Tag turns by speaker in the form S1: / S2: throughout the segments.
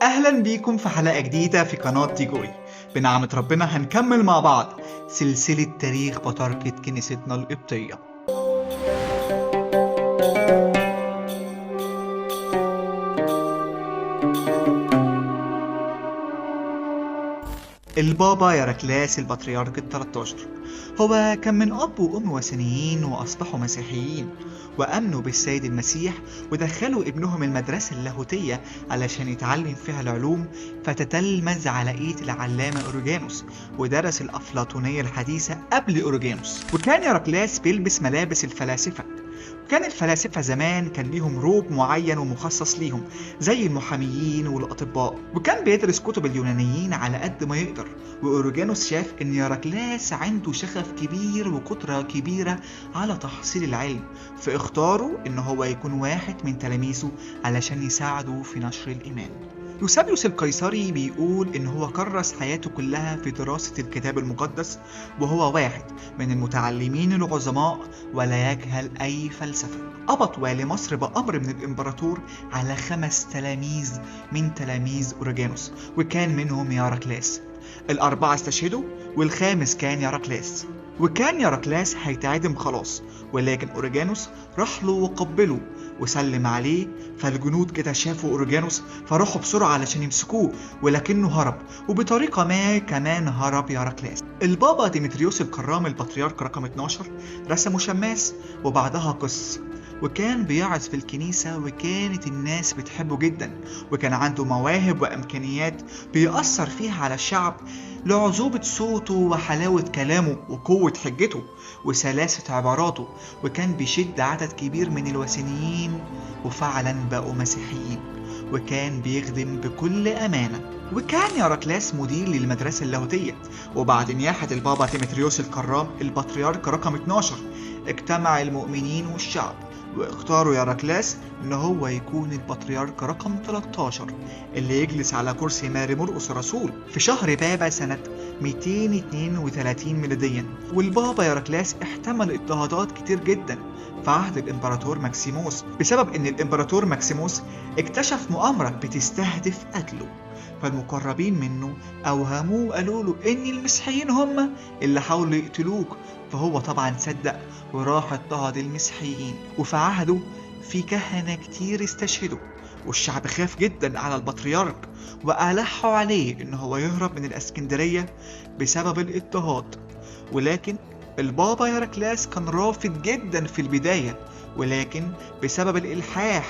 S1: أهلا بيكم في حلقة جديدة في قناة تيجوي. بنعمة ربنا هنكمل مع بعض سلسلة تاريخ بطاركة كنيستنا القبطية. البابا يراكلاس البطريرك ال13 هو كان من أب وأم وثنيين وأصبحوا مسيحيين وأمنوا بالسيد المسيح، ودخلوا ابنهم المدرسة اللاهوتية علشان يتعلم فيها العلوم، فتتلمذ على إيد العلامة أوريجانوس ودرس الأفلاطونية الحديثة قبل أوريجانوس. وكان يراكلاس بيلبس ملابس الفلاسفة، وكان الفلاسفة زمان كان ليهم روب معين ومخصص ليهم زي المحاميين والأطباء، وكان بيدرس كتب اليونانيين على قد ما يقدر. وأوريجانوس شاف إن يراكلاس عنده شغف كبير وقدرة كبيرة على تحصيل العلم، فاختاروا إن هو يكون واحد من تلاميذه علشان يساعده في نشر الإيمان. يوسابيوس القيصري بيقول إن هو كرس حياته كلها في دراسة الكتاب المقدس، وهو واحد من المتعلمين العظماء ولا يجهل أي فلسفة. قبض والي مصر بأمر من الإمبراطور على 5 تلاميذ من تلاميذ أوريجانوس، وكان منهم يراكلاس. ال4 استشهدوا والخامس كان يراكلاس، وكان يراكلاس هيتعدم خلاص، ولكن أوريجانوس راح له وقبله وسلم عليه. فالجنود كده شافوا أوريجانوس فراحوا بسرعة علشان يمسكوه، ولكنه هرب، وبطريقة ما كمان هرب يراكلاس. البابا ديمتريوس الكرام البطريرك رقم 12 رسمه شماس وبعدها قس، وكان بيعظ في الكنيسة، وكانت الناس بتحبه جدا، وكان عنده مواهب وإمكانيات بيأثر فيها على الشعب لعذوبة صوته وحلاوة كلامه وقوة حجته وسلاسة عباراته، وكان بيشد عدد كبير من الوثنيين وفعلا بقوا مسيحيين، وكان بيخدم بكل أمانة. وكان يراكلاس مدير للمدرسة اللاهوتية. وبعد نياحة البابا ديمتريوس الكرام البطريرك رقم 12 اجتمع المؤمنين والشعب واختاروا يراكلاس ان هو يكون البطريرك رقم 13 اللي يجلس على كرسي ماري مرقس الرسول في شهر بابا سنة 232 ميلاديا. والبابا يراكلاس احتمل اضطهادات كتير جدا في عهد الامبراطور ماكسيموس، بسبب ان الامبراطور ماكسيموس اكتشف مؤامرة بتستهدف قتله. فالمقربين منه اوهموه وقالوا له ان المسيحيين هم اللي حاولوا يقتلوك، فهو طبعا صدق وراح اضطهد المسيحيين. وفي عهده في كهنة كتير استشهدوا، والشعب خاف جدا على البطريرك وألحوا عليه ان هو يهرب من الاسكندرية بسبب الاضطهاد. ولكن البابا يراكلاس كان رافض جدا في البداية، ولكن بسبب الإلحاح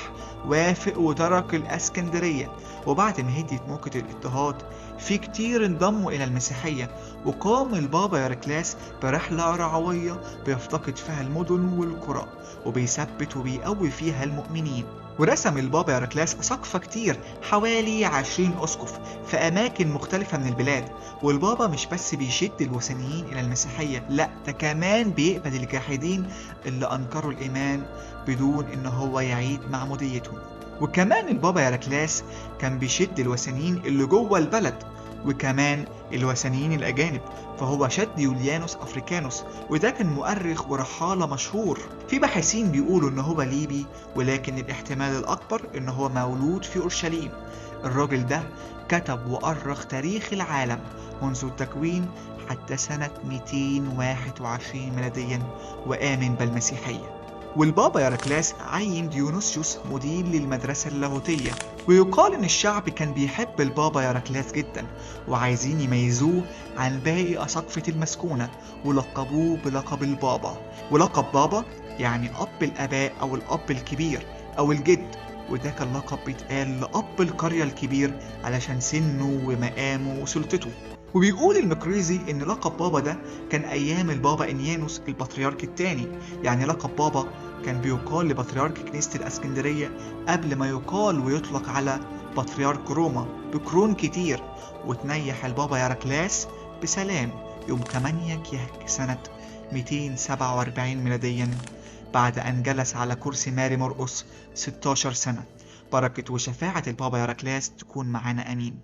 S1: وافق وترك الاسكندرية. وبعد ما هديت موجة الاضطهاد في كتير انضموا إلى المسيحية، وقام البابا يراكلاس برحلة رعوية بيفتقد فيها المدن والقرى وبيثبت وبيقوي فيها المؤمنين. ورسم البابا يراكلاس أساقفة كتير، حوالي 20 أسقف في أماكن مختلفة من البلاد. والبابا مش بس بيشد الوثنيين إلى المسيحية، لا ده كمان بيقبل الجاحدين اللي أنكروا الإيمان بدون إن هو يعيد معموديتهم. وكمان البابا يراكلاس كان بيشد الوثنيين اللي جوه البلد، وكمان الوثنيين الأجانب، فهو شد يوليانوس أفريكانوس، وده كان مؤرخ ورحالة مشهور. في باحثين بيقولوا إن هو ليبي، ولكن الاحتمال الأكبر إن هو مولود في أورشليم. الراجل ده كتب وأرخ تاريخ العالم منذ التكوين حتى سنة 221 ميلاديا، وآمن بالمسيحية. والبابا يراكلاس عين ديونوسيوس مدير للمدرسة اللاهوتية، ويقال إن الشعب كان بيحب البابا يراكلاس جدا وعايزين يميزوه عن باقي أساقفة المسكونة، ولقبوه بلقب البابا. ولقب بابا يعني أب الآباء أو الأب الكبير أو الجد، وده كان لقب بيتقال لأب القرية الكبير علشان سنه ومقامه وسلطته. وبيقول المقريزي إن لقب بابا ده كان أيام البابا إنيانوس البطريرك الثاني، يعني لقب بابا كان بيقال لبطريرك كنيسة الإسكندرية قبل ما يقال ويطلق على بطريرك روما بقرون كتير. وتنيح البابا يراكلاس بسلام يوم 8 كيهك سنة 247 ميلاديا، بعد أن جلس على كرسي ماري مرقس 16 سنة. بركة وشفاعة البابا يراكلاس تكون معنا، آمين.